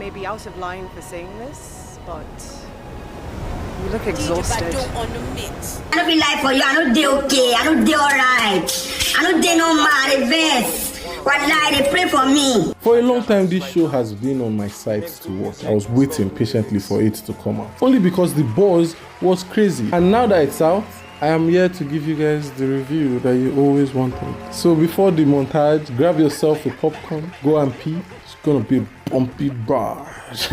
may be out of line for saying this, but you look exhausted. I don't be like for you, I don't do okay, I don't do alright. I don't do no mad advance. What lie, they pray for me. For a long time, this show has been on my site to watch. I was waiting patiently for it to come out. Only because the buzz was crazy. And now that it's out, I am here to give you guys the review that you always wanted. So before the montage, grab yourself a popcorn, go and pee. It's gonna be a bumpy barge.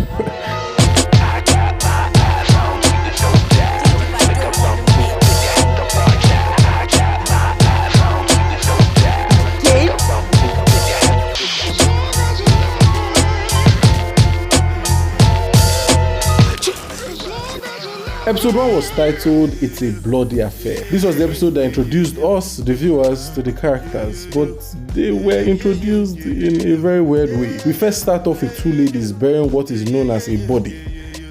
Episode 1 was titled It's a Bloody Affair. This was the episode that introduced us, the viewers, to the characters, but they were introduced in a very weird way. We first start off with two ladies burying what is known as a body,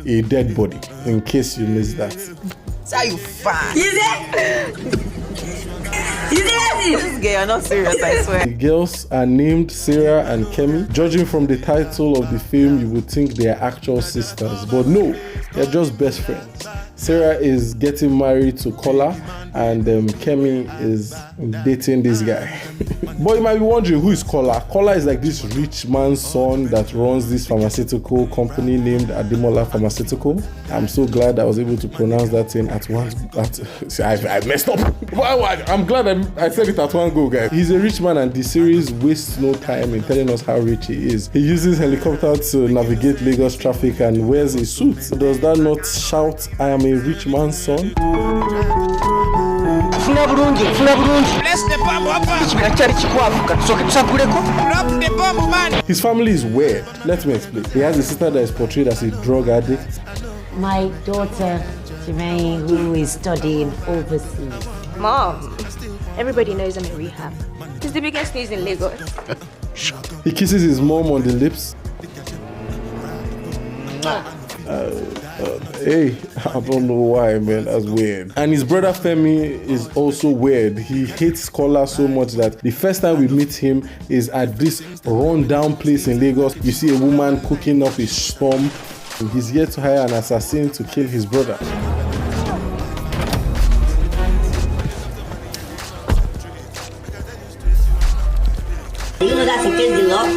a dead body, in case you missed that. So you fine. Is it? This girl, you're not serious, I swear. The girls are named Sarah and Kemi. Judging from the title of the film, you would think they are actual sisters, but no, they're just best friends. Sarah is getting married to Kola, and Kemi is dating this guy. But you might be wondering, who is Kola? Kola is like this rich man's son that runs this pharmaceutical company named Ademola Pharmaceutical. I'm so glad I was able to pronounce that thing at once. I messed up. I'm glad I said it at one go, guys. He's a rich man, and the series wastes no time in telling us how rich he is. He uses helicopter to navigate Lagos traffic and wears a suit. Does that not shout, I am a rich man's son? His family is weird. Let me explain. He has a sister that is portrayed as a drug addict. My daughter, Jermaine, who is studying overseas. Mom, everybody knows I'm in rehab. It's the biggest news in Lagos. He kisses his mom on the lips. Hey, I don't know why, man. That's weird. And his brother Femi is also weird. He hates Kola so much that the first time we meet him is at this run-down place in Lagos. You see a woman cooking up a storm. He's here to hire an assassin to kill his brother.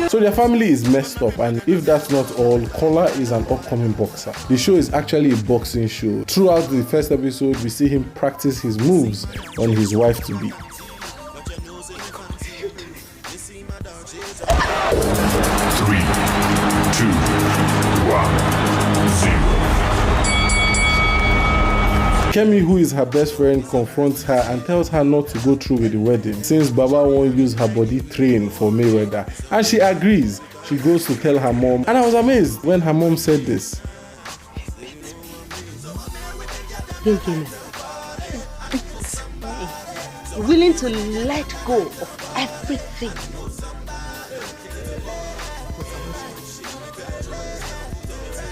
So their family is messed up, and if that's not all, Kola is an upcoming boxer. The show is actually a boxing show. Throughout the first episode, we see him practice his moves on his wife-to-be. 3, 2, 1, 0. Kemi, who is her best friend, confronts her and tells her not to go through with the wedding since Baba won't use her body train for Mayweather. And she agrees. She goes to tell her mom. And I was amazed when her mom said this. Willing to let go of everything.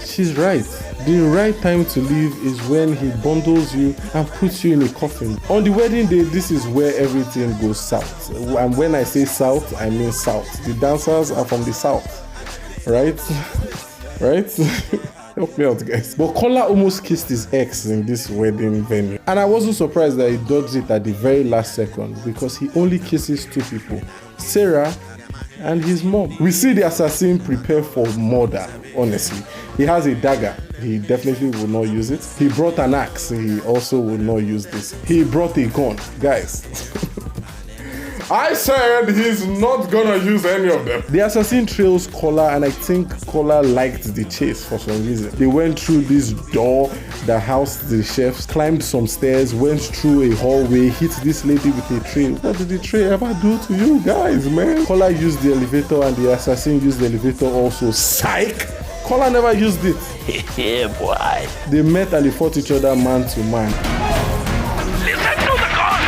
She's right. The right time to leave is when he bundles you and puts you in a coffin. On the wedding day, this is where everything goes south. And when I say south, I mean south. The dancers are from the south, right? Right? Help me out, guys. But Kola almost kissed his ex in this wedding venue. And I wasn't surprised that he dodged it at the very last second because he only kisses two people, Sarah and his mom. We see the assassin prepare for murder, honestly. He has a dagger. He definitely will not use it. He brought an axe. He also will not use this. He brought a gun. Guys. I said he's not gonna use any of them. The assassin trails Kola, and I think Kola liked the chase for some reason. They went through this door that housed the chefs, climbed some stairs, went through a hallway, hit this lady with a tray. What did the tray ever do to you guys, man? Kola used the elevator and the assassin used the elevator also. Psych! Kola never used it. Yeah, boy. They met and they fought each other man to man. Listen to the call!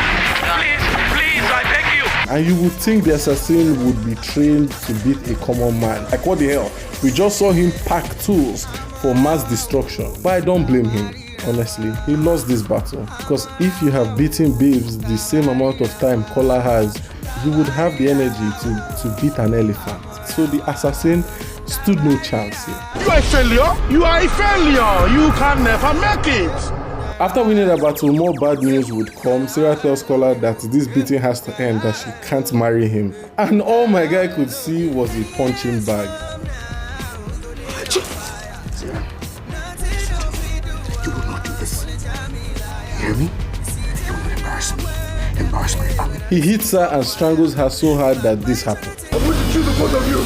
Please, I beg you! And you would think the assassin would be trained to beat a common man. Like, what the hell? We just saw him pack tools for mass destruction. But I don't blame him. Honestly, he lost this battle. Because if you have beaten babes the same amount of time Kola has, you would have the energy to beat an elephant. So the assassin stood no chance here. You are a failure. You are a failure. You can never make it. After winning the battle, more bad news would come. Sarah tells Kola that this beating has to end, that she can't marry him. And all my guy could see was a punching bag. You will not do this. You hear me? You will embarrass me. Embarrass my family. He hits her and strangles her so hard that this happened. I'm going to kill the both of you.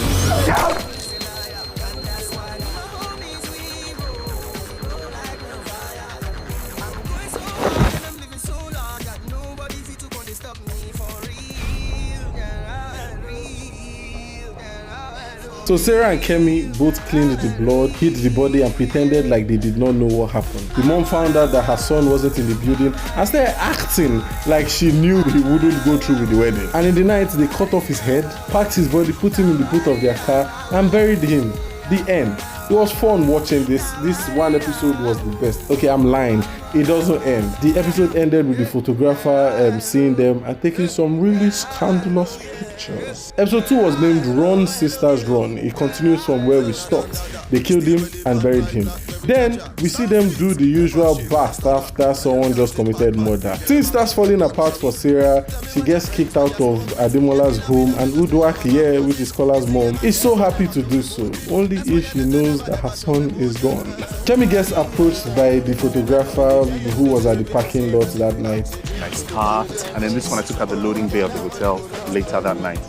So Sarah and Kemi both cleaned the blood, hid the body and pretended like they did not know what happened. The mom found out that her son wasn't in the building and started acting like she knew he wouldn't go through with the wedding. And in the night, they cut off his head, packed his body, put him in the boot of their car and buried him. The end. It was fun watching this. This one episode was the best. Okay, I'm lying. It doesn't end. The episode ended with the photographer seeing them and taking some really scandalous pictures. Episode 2 was named Run Sisters Run. It continues from where we stopped. They killed him and buried him. Then we see them do the usual bust after someone just committed murder. Things starts falling apart for Sarah. She gets kicked out of Ademola's home, and Uduak, which is Kola's mom, is so happy to do so, only if she knows that her son is gone. Kemi gets approached by the photographer who was at the parking lot that night. Nice car, and then this one I took at the loading bay of the hotel later that night.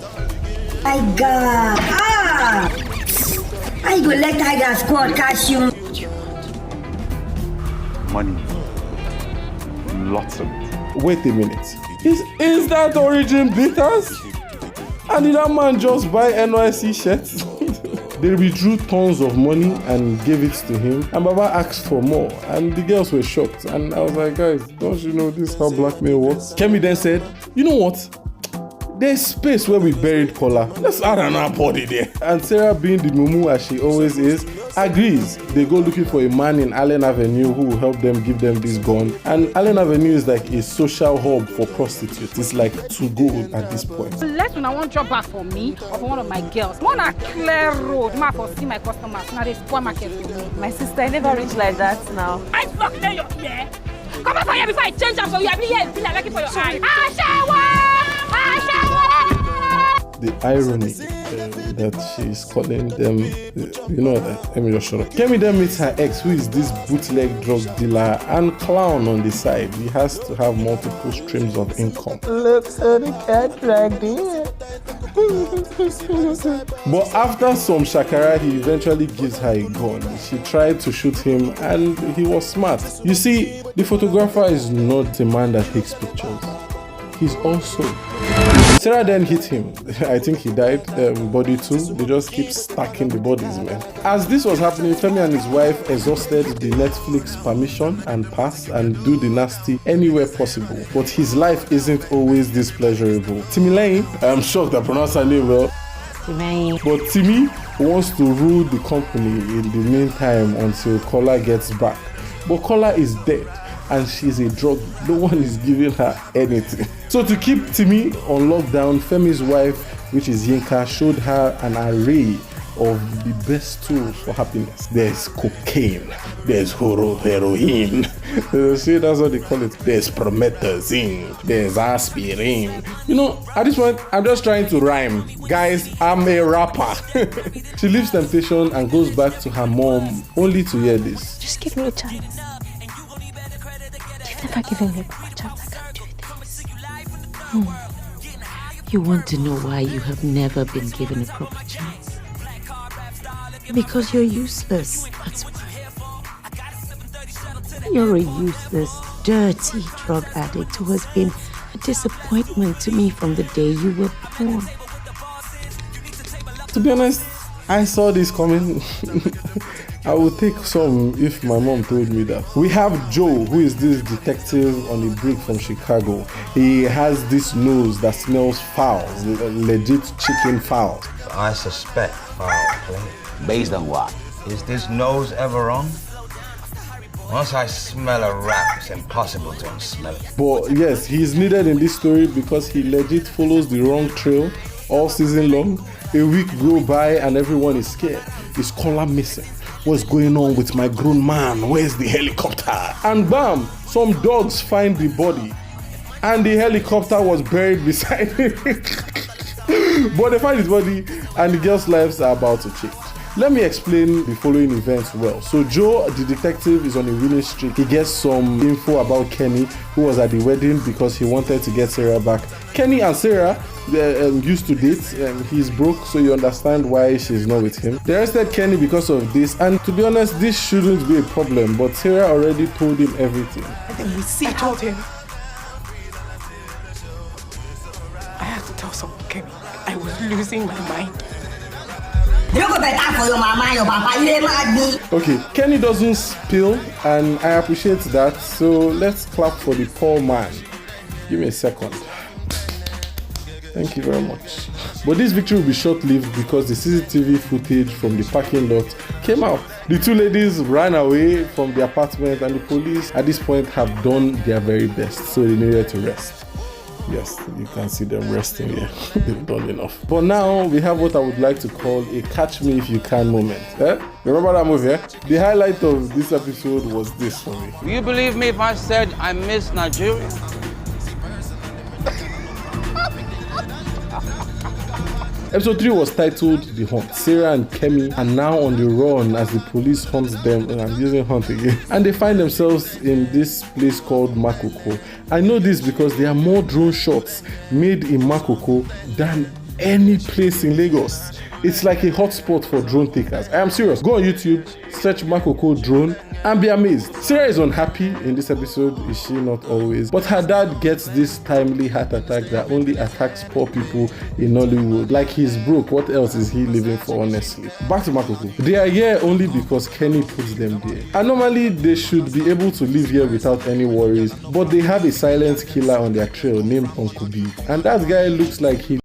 My God! How you go let Tiger Squad catch you? Money. Lots of it. Wait a minute. Is that Origin Bitters? And did that man just buy NYC shirts? They withdrew tons of money and gave it to him, and Baba asked for more, and the girls were shocked. And I was like, guys, don't you know this is how blackmail works? Kemi then said, you know what? There's space where we buried Kola. Let's add an body there. And Sarah, being the mumu as she always is, agrees. They go looking for a man in Allen Avenue who will help them give them this gun. And Allen Avenue is like a social hub for prostitutes. It's like to go at this point. Let me want job back for me or for one of my girls. One a clear road, ma for see my customers. Now they spoil market for me. My sister, I never reached like that now. I fuck them your ear. Come on for here before I change up for you. I be here until I like it for your eye. The irony that she's calling them, you know that, let me just shut up. Kemi then meets her ex, who is this bootleg drug dealer and clown on the side. He has to have multiple streams of income. Looks so the cat dragged in. But after some shakara, he eventually gives her a gun. She tried to shoot him and he was smart. You see, the photographer is not a man that takes pictures. He's also... Sarah then hit him. I think he died. Body too. They just keep stacking the bodies, man. As this was happening, Femi and his wife exhausted the Netflix permission and pass and do the nasty anywhere possible. But his life isn't always this pleasurable. Timileyin, I'm shocked I pronounced her name well. But Timmy wants to rule the company in the meantime until Kola gets back. But Kola is dead. And she's a drug. No one is giving her anything. So to keep Timmy on lockdown, Femi's wife, which is Yinka, showed her an array of the best tools for happiness. There's cocaine, there's heroin. See, that's what they call it. There's promethazine, there's aspirin. You know, at this point, I'm just trying to rhyme. Guys, I'm a rapper. She leaves temptation and goes back to her mom, only to hear this. Just give me a chance. You've never given me a proper chance. I can't do this. You want to know why you have never been given a proper chance? Because you're useless. That's why. You're a useless, dirty drug addict who has been a disappointment to me from the day you were born. To be honest, I saw this coming. I would take some if my mom told me that. We have Joe, who is this detective on the break from Chicago. He has this nose that smells foul, legit chicken foul. I suspect foul play. Based on what? Is this nose ever on? Once I smell a rat, it's impossible to unsmell it. But yes, he is needed in this story because he legit follows the wrong trail all season long A week go by and everyone is scared. Is Kola missing? What's going on with my grown man? Where's the helicopter? And bam, some dogs find the body. And the helicopter was buried beside it. But they find his body and the girls' lives are about to change. Let me explain the following events well. So Joe, the detective, is on a winning streak. He gets some info about Kenny, who was at the wedding because he wanted to get Sarah back. Kenny and Sarah used to date. He's broke, so you understand why she's not with him. They arrested Kenny because of this, and to be honest, this shouldn't be a problem, but Sarah already told him everything. And then I told him. I had to tell someone, Kenny. I was losing my mind. You go better for your mama and your papa. You ain't mad me. Okay, Kenny doesn't spill, and I appreciate that. So let's clap for the poor man. Give me a second. Thank you very much. But this victory will be short-lived because the CCTV footage from the parking lot came out. The two ladies ran away from the apartment, and the police at this point have done their very best, so they needed to rest. Yes, you can see them resting here. They've done enough. But now we have what I would like to call a catch me if you can moment. Remember that movie? The highlight of this episode was this for me. Will you believe me if I said I miss Nigeria? Episode 3 was titled The Hunt. Sarah and Kemi are now on the run as the police hunt them, and I'm using hunt again. And they find themselves in this place called Makoko. I know this because there are more drone shots made in Makoko than any place in Lagos. It's like a hotspot for drone takers. I am serious. Go on YouTube, search Makoko drone, and be amazed. Sarah is unhappy in this episode, is she not always? But her dad gets this timely heart attack that only attacks poor people in Nollywood. Like he's broke, what else is he living for, honestly? Back to Makoko. They are here only because Kenny puts them there. And normally they should be able to live here without any worries, but they have a silent killer on their trail named Uncle B. And that guy looks like he